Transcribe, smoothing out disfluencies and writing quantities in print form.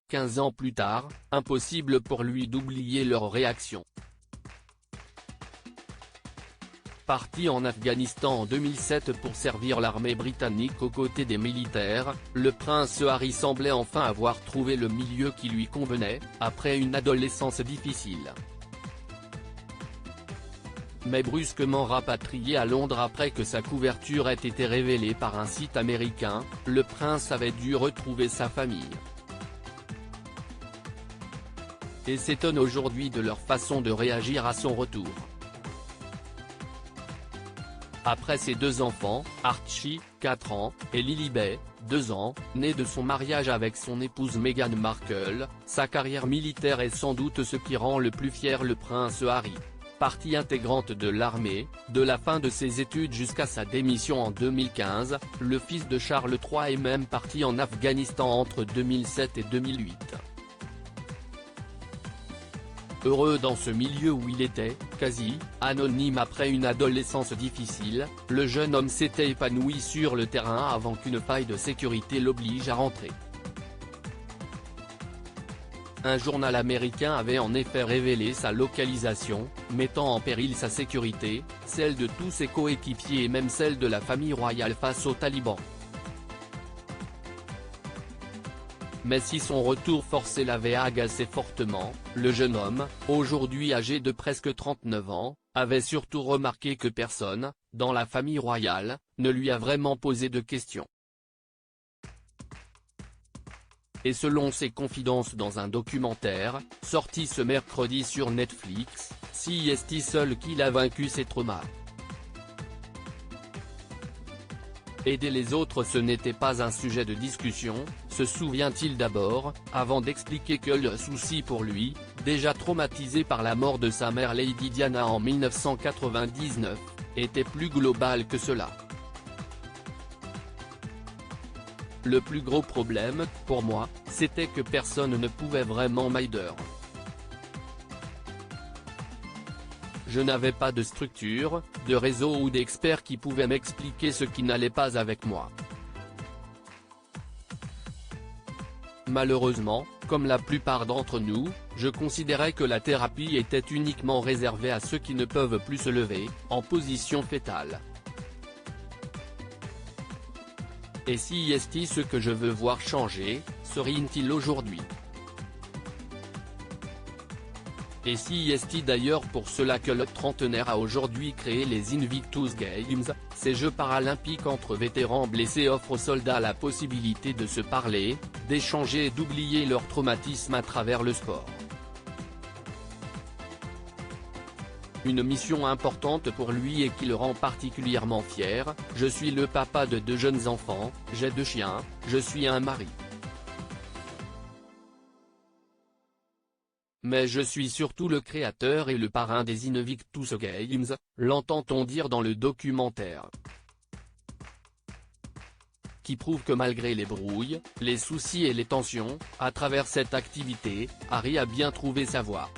15 ans plus tard, impossible pour lui d'oublier leur réaction. Parti en Afghanistan en 2007 pour servir l'armée britannique aux côtés des militaires, le prince Harry semblait enfin avoir trouvé le milieu qui lui convenait, après une adolescence difficile. Mais brusquement rapatrié à Londres après que sa couverture ait été révélée par un site américain, le prince avait dû retrouver sa famille. Et s'étonne aujourd'hui de leur façon de réagir à son retour. Après ses deux enfants, Archie, 4 ans, et Lilibet, 2 ans, nés de son mariage avec son épouse Meghan Markle, sa carrière militaire est sans doute ce qui rend le plus fier le prince Harry. Partie intégrante de l'armée, de la fin de ses études jusqu'à sa démission en 2015, le fils de Charles III est même parti en Afghanistan entre 2007 et 2008. Heureux dans ce milieu où il était, quasi, anonyme après une adolescence difficile, le jeune homme s'était épanoui sur le terrain avant qu'une faille de sécurité l'oblige à rentrer. Un journal américain avait en effet révélé sa localisation, mettant en péril sa sécurité, celle de tous ses coéquipiers et même celle de la famille royale face aux talibans. Mais si son retour forcé l'avait agacé fortement, le jeune homme, aujourd'hui âgé de presque 39 ans, avait surtout remarqué que personne, dans la famille royale, ne lui a vraiment posé de questions. Et selon ses confidences dans un documentaire, sorti ce mercredi sur Netflix, c'est seul qu'il a vaincu ses traumas. Aider les autres ce n'était pas un sujet de discussion, se souvient-il d'abord, avant d'expliquer que le souci pour lui, déjà traumatisé par la mort de sa mère Lady Diana en 1999, était plus global que cela. Le plus gros problème, pour moi, c'était que personne ne pouvait vraiment m'aider. Je n'avais pas de structure, de réseau ou d'experts qui pouvaient m'expliquer ce qui n'allait pas avec moi. Malheureusement, comme la plupart d'entre nous, je considérais que la thérapie était uniquement réservée à ceux qui ne peuvent plus se lever, en position fétale. Et si ce que je veux voir changer, serait-il aujourd'hui? Et si d'ailleurs pour cela que le trentenaire a aujourd'hui créé les Invictus Games, ces Jeux paralympiques entre vétérans blessés offrent aux soldats la possibilité de se parler, d'échanger et d'oublier leur traumatisme à travers le sport. Une mission importante pour lui et qui le rend particulièrement fier. Je suis le papa de 2 jeunes enfants, j'ai 2 chiens, je suis un mari. Mais je suis surtout le créateur et le parrain des Invictus Games, l'entend-on dire dans le documentaire. Qui prouve que malgré les brouilles, les soucis et les tensions, à travers cette activité, Harry a bien trouvé sa voie.